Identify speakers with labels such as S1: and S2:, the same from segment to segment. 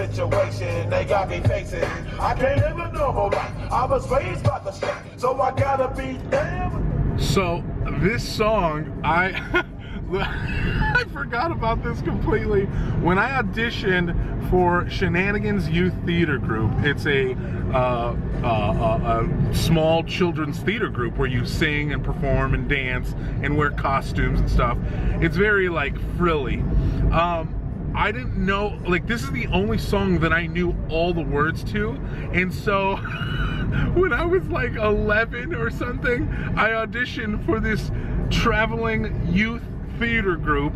S1: situation they got me facing. I can't live a normal life. I was raised by the state, so I gotta be damn.
S2: So this song, I I forgot about this completely. When I auditioned for Shenanigans Youth Theater Group, it's a small children's theater group where you sing and perform and dance and wear costumes and stuff. It's very like frilly. I didn't know, like, this is the only song that I knew all the words to, and so when I was like 11 or something, I auditioned for this traveling youth theater group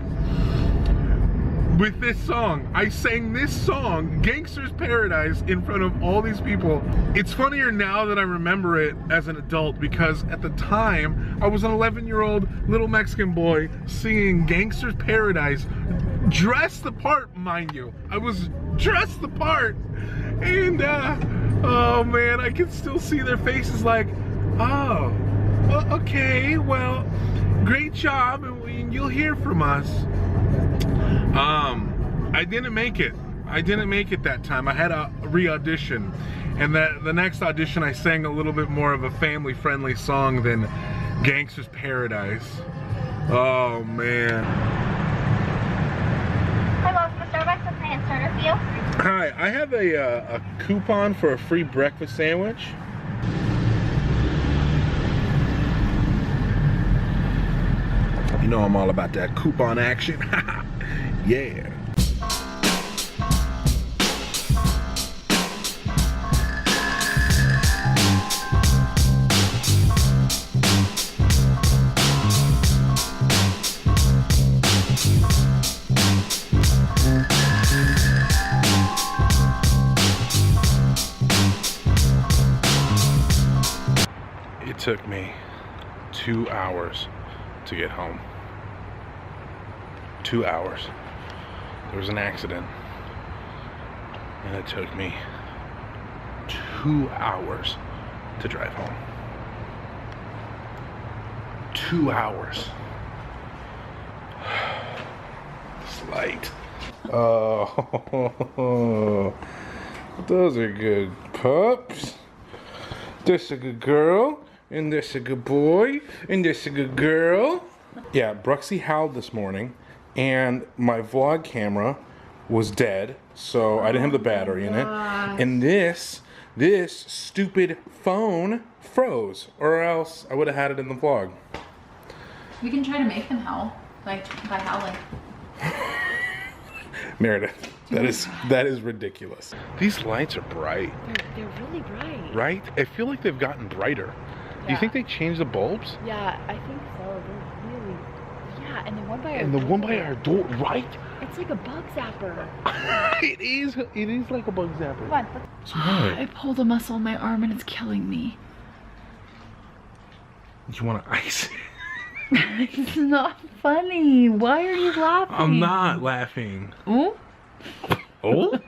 S2: with this song. I sang this song, Gangster's Paradise, in front of all these people. It's funnier now that I remember it as an adult, because at the time I was an 11-year-old little Mexican boy singing Gangster's Paradise, dressed the part, mind you. I was dressed the part, and oh man, I can still see their faces like, oh, well, okay, well, great job, and you'll hear from us. I didn't make it. I didn't make it that time. I had a re-audition, and the next audition I sang a little bit more of a family-friendly song than Gangster's Paradise. Oh man.
S3: Hi, welcome to Starbucks. What can I start for you?
S2: Hi, I have a coupon for a free breakfast sandwich. You know I'm all about that coupon action. Yeah. It took me 2 hours to get home. 2 hours. There was an accident, and it took me 2 hours to drive home. 2 hours. This light. Oh, those are good pups. This a good girl, and this a good boy, and this a good girl. Yeah, Bruxy howled this morning, and my vlog camera was dead, so I didn't have the battery in it. And this stupid phone froze, or else I would have had it in the vlog.
S4: We can try to make them howl, like by howling.
S2: Meredith, that is ridiculous. These lights are bright.
S5: They're really bright.
S2: Right? I feel like they've gotten brighter. Do you think they changed the bulbs?
S5: Yeah, I think so. They're really, yeah, and the one by our
S2: And the one by our door, right?
S5: It's like a bug zapper.
S2: It is like a bug zapper.
S5: Come on.
S4: I pulled a muscle in my arm and it's killing me.
S2: You want to ice?
S4: It's not funny. Why are you laughing?
S2: I'm not laughing.
S4: Ooh?
S2: Oh?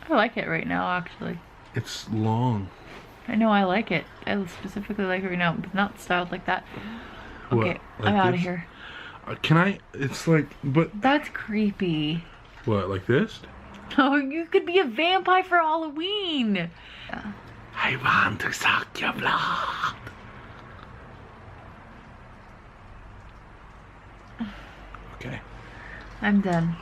S4: I like it right now, actually.
S2: It's long.
S4: I know, I like it. I specifically like it right now, but not styled like that. Okay,
S2: What, like
S4: I'm out of
S2: this?
S4: here.
S2: Can I? It's like, but
S4: That's creepy.
S2: what? Like this?
S4: Oh, you could be a vampire for Halloween. Yeah.
S2: I want to suck your blood. Okay.
S4: I'm done.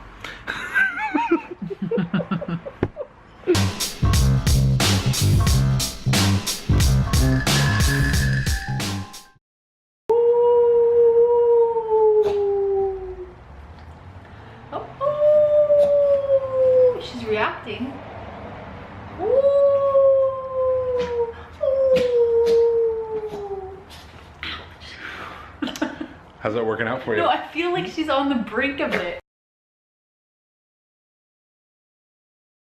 S4: Oh, she's reacting.
S2: How's that working out for you?
S4: No, I feel like she's on the brink of it.